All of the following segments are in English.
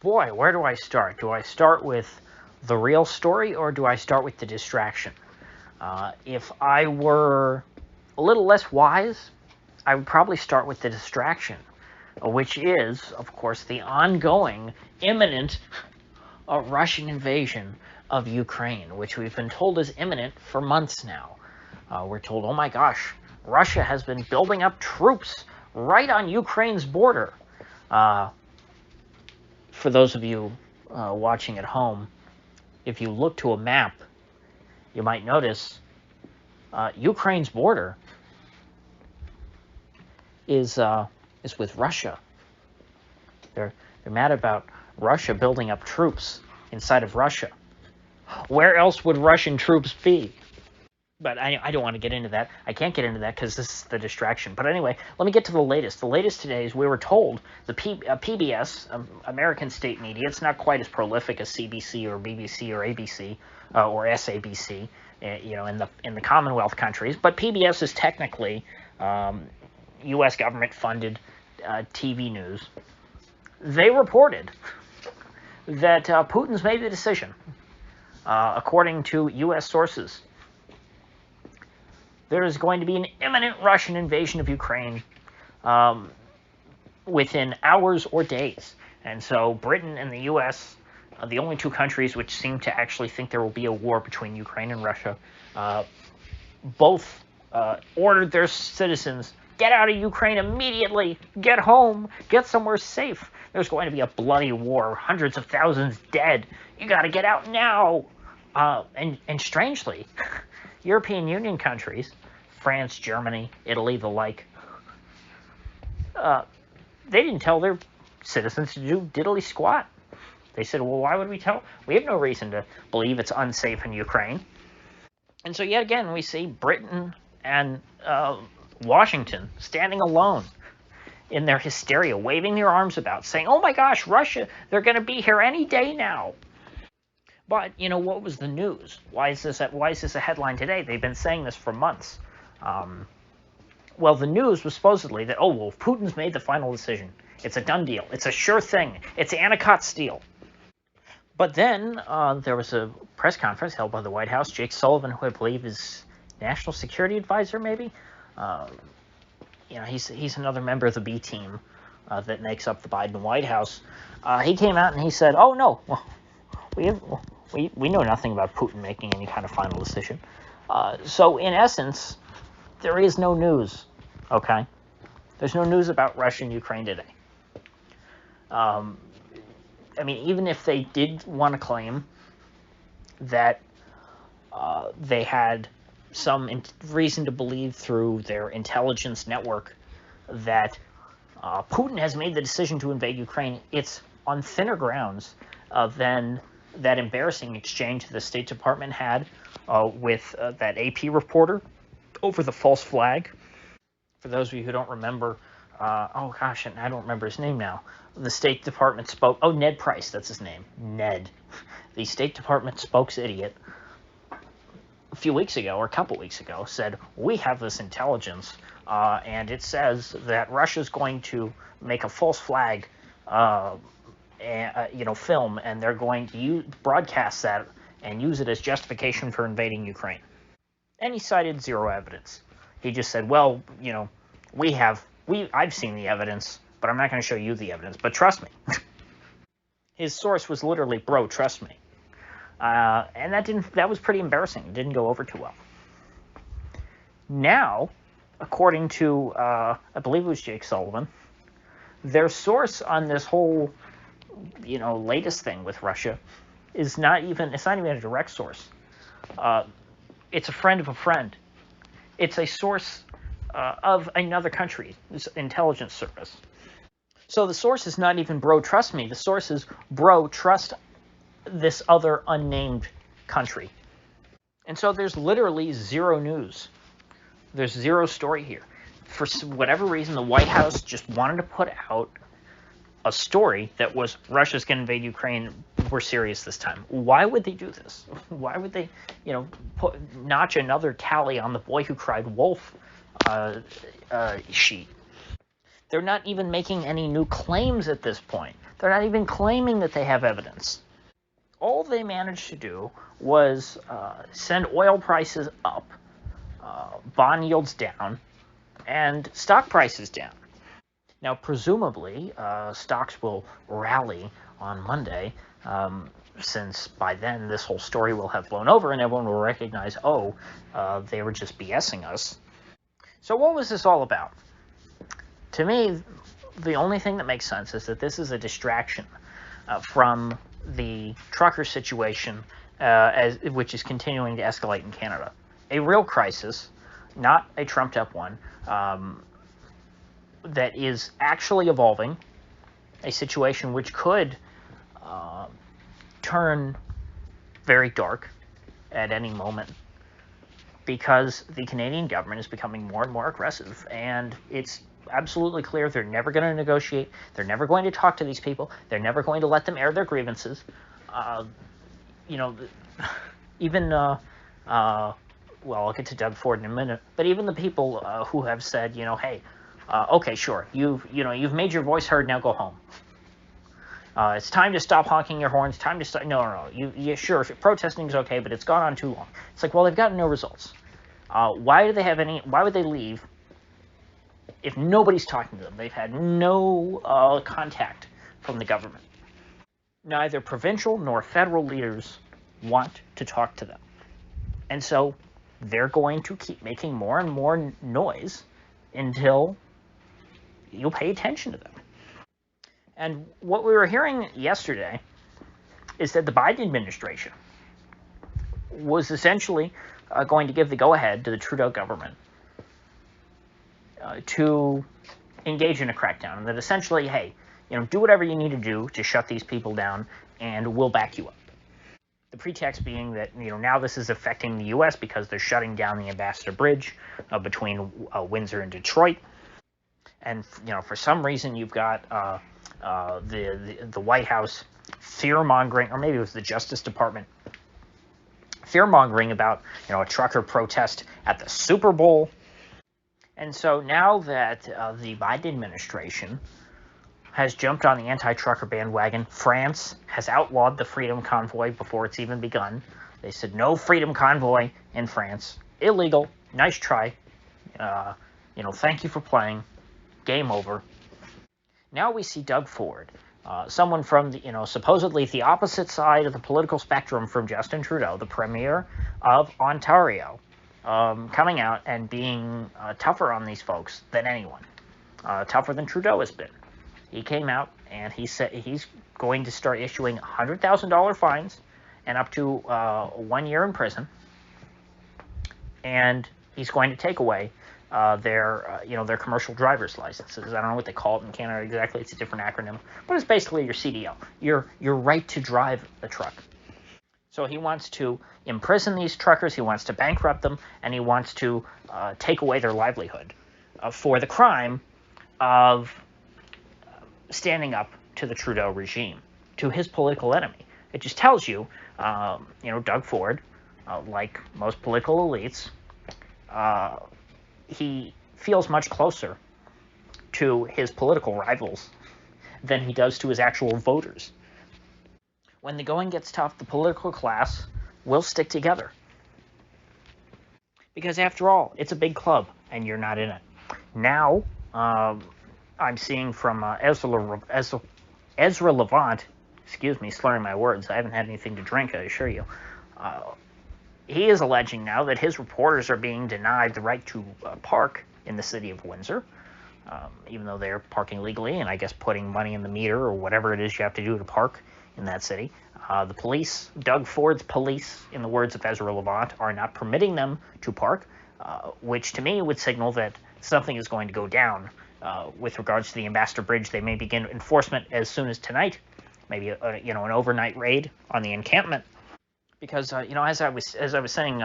Boy, where do I start? Do I start with the real story, or do I start with the distraction? If I were a little less wise, I would probably start with the distraction, which is, of course, the ongoing, imminent Russian invasion of Ukraine, which we've been told is imminent for months now. We're told, oh my gosh, Russia has been building up troops right on Ukraine's border. For those of you watching at home, if you look to a map, you might notice Ukraine's border is with Russia. They're mad about Russia building up troops inside of Russia. Where else would Russian troops be? But I don't want to get into that. I can't get into that because this is the distraction. But anyway, let me get to the latest. The latest today is we were told the PBS, American state media, it's not quite as prolific as CBC or BBC or ABC or SABC, in the Commonwealth countries. But PBS is technically U.S. government-funded TV news. They reported that Putin's made the decision, according to U.S. sources. There is going to be an imminent Russian invasion of Ukraine within hours or days. And so Britain and the U.S., the only two countries which seem to actually think there will be a war between Ukraine and Russia, both ordered their citizens, get out of Ukraine immediately, get home, get somewhere safe. There's going to be a bloody war, hundreds of thousands dead. You got to get out now. And strangely, European Union countries, France, Germany, Italy, the like, they didn't tell their citizens to do diddly squat. They said, well, why would we tell? We have no reason to believe it's unsafe in Ukraine. And so yet again, we see Britain and Washington standing alone in their hysteria, waving their arms about, saying, oh my gosh, Russia, they're going to be here any day now. But, what was the news? Why is this a headline today? They've been saying this for months. Well, the news was supposedly that, Putin's made the final decision. It's a done deal. It's a sure thing. It's Anacott steel. But then there was a press conference held by the White House. Jake Sullivan, who I believe is National Security Advisor, maybe? He's another member of the B team that makes up the Biden White House. He came out and he said, oh, no, we know nothing about Putin making any kind of final decision. So, in essence, there is no news, okay? There's no news about Russia and Ukraine today. Even if they did want to claim that they had some reason to believe through their intelligence network that Putin has made the decision to invade Ukraine, it's on thinner grounds than that embarrassing exchange the State Department had with that AP reporter over the false flag. For those of you who don't remember, and I don't remember his name now. The State Department spoke, Ned Price, that's his name, Ned. The State Department spokes idiot a few weeks ago, or a couple weeks ago, said, we have this intelligence, and it says that Russia's going to make a false flag film, and they're going to broadcast that and use it as justification for invading Ukraine. And he cited zero evidence. He just said, well, I've seen the evidence, but I'm not going to show you the evidence, but trust me. His source was literally, bro, trust me. And that was pretty embarrassing. It didn't go over too well. Now, according to, I believe it was Jake Sullivan, their source on this whole latest thing with Russia is not even a direct source. It's a friend of a friend. It's a source of another country, this intelligence service. So the source is not even bro, trust me. The source is bro, trust this other unnamed country. And so there's literally zero news. There's zero story here. For whatever reason, the White House just wanted to put out a story that was Russia's going to invade Ukraine. We're serious this time. Why would they do this? Why would they, notch another tally on the boy who cried wolf sheet? They're not even making any new claims at this point. They're not even claiming that they have evidence. All they managed to do was send oil prices up, bond yields down, and stock prices down. Now, presumably, stocks will rally on Monday, since by then this whole story will have blown over and everyone will recognize, oh, they were just BSing us. So what was this all about? To me, the only thing that makes sense is that this is a distraction from the trucker situation, which is continuing to escalate in Canada. A real crisis, not a trumped-up one, that is actually evolving, a situation which could turn very dark at any moment, because the Canadian government is becoming more and more aggressive, and it's absolutely clear they're never going to negotiate, they're never going to talk to these people, they're never going to let them air their grievances. Even well, I'll get to Doug Ford in a minute, but even the people who have said, hey, okay, sure, you've made your voice heard, now go home. It's time to stop honking your horns. Time to stop. No. Sure, protesting is okay, but it's gone on too long. It's like, well, they've gotten no results. Why would they leave if nobody's talking to them? They've had no contact from the government. Neither provincial nor federal leaders want to talk to them. And so they're going to keep making more and more noise until you'll pay attention to them. And what we were hearing yesterday is that the Biden administration was essentially going to give the go-ahead to the Trudeau government to engage in a crackdown, and that essentially, hey, do whatever you need to do to shut these people down, and we'll back you up. The pretext being that now this is affecting the U.S. because they're shutting down the Ambassador Bridge between Windsor and Detroit, and for some reason you've got the White House fear-mongering, or maybe it was the Justice Department fear-mongering about a trucker protest at the Super Bowl. And so now that the Biden administration has jumped on the anti-trucker bandwagon, France has outlawed the Freedom Convoy before it's even begun. They said no Freedom Convoy in France. Illegal. Nice try. Thank you for playing. Game over. Now we see Doug Ford, someone from the, supposedly the opposite side of the political spectrum from Justin Trudeau, the Premier of Ontario, coming out and being tougher on these folks than anyone, tougher than Trudeau has been. He came out and he said he's going to start issuing $100,000 fines and up to 1 year in prison, and he's going to take away their commercial driver's licenses. I don't know what they call it in Canada exactly. It's a different acronym, but it's basically your CDL, your right to drive a truck. So he wants to imprison these truckers, he wants to bankrupt them, and he wants to take away their livelihood for the crime of standing up to the Trudeau regime, to his political enemy. It just tells you, Doug Ford, like most political elites, he feels much closer to his political rivals than he does to his actual voters. When the going gets tough, the political class will stick together. Because after all, it's a big club, and you're not in it. Now, I'm seeing from Ezra Levant, excuse me, slurring my words, I haven't had anything to drink, I assure you. He is alleging now that his reporters are being denied the right to park in the city of Windsor, even though they're parking legally and I guess putting money in the meter or whatever it is you have to do to park in that city. The police, Doug Ford's police, in the words of Ezra Levant, are not permitting them to park, which to me would signal that something is going to go down with regards to the Ambassador Bridge. They may begin enforcement as soon as tonight, maybe an overnight raid on the encampment. Because as I was saying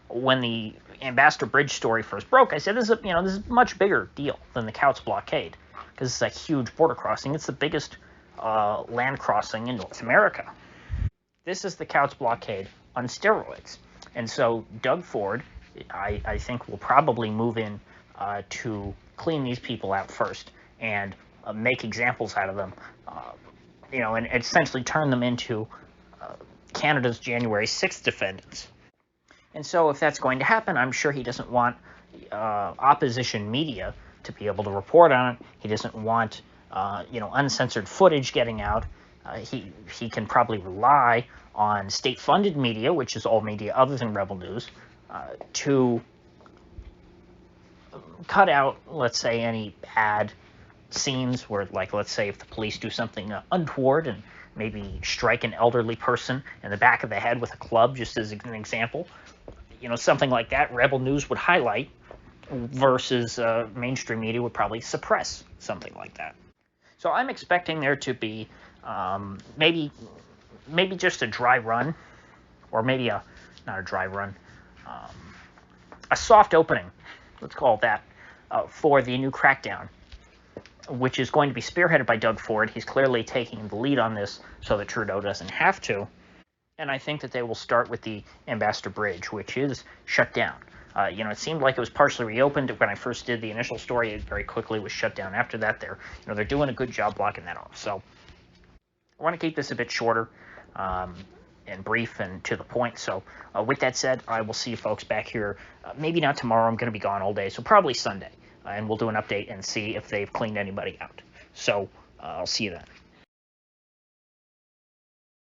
when the Ambassador Bridge story first broke, I said this is a much bigger deal than the Couts blockade, because it's a huge border crossing. It's the biggest land crossing in North America. This is the Couts blockade on steroids, and so Doug Ford, I think, will probably move in to clean these people out first and make examples out of them and essentially turn them into Canada's January 6th defendants. And so if that's going to happen, I'm sure he doesn't want opposition media to be able to report on it. He doesn't want uncensored footage getting out. He can probably rely on state-funded media, which is all media other than Rebel News, to cut out, let's say, any bad scenes where, like, let's say if the police do something untoward and maybe strike an elderly person in the back of the head with a club, just as an example, something like that, Rebel News would highlight, versus mainstream media would probably suppress something like that. So I'm expecting there to be maybe just a dry run, or maybe not a dry run, a soft opening, let's call it that, for the new Crackdown, which is going to be spearheaded by Doug Ford. He's clearly taking the lead on this so that Trudeau doesn't have to. And I think that they will start with the Ambassador Bridge, which is shut down. It seemed like it was partially reopened when I first did the initial story. It very quickly was shut down after that. They're doing a good job blocking that off. So I want to keep this a bit shorter and brief and to the point. So with that said, I will see you folks back here. Maybe not tomorrow. I'm going to be gone all day, so probably Sunday. And we'll do an update and see if they've cleaned anybody out. So I'll see you then.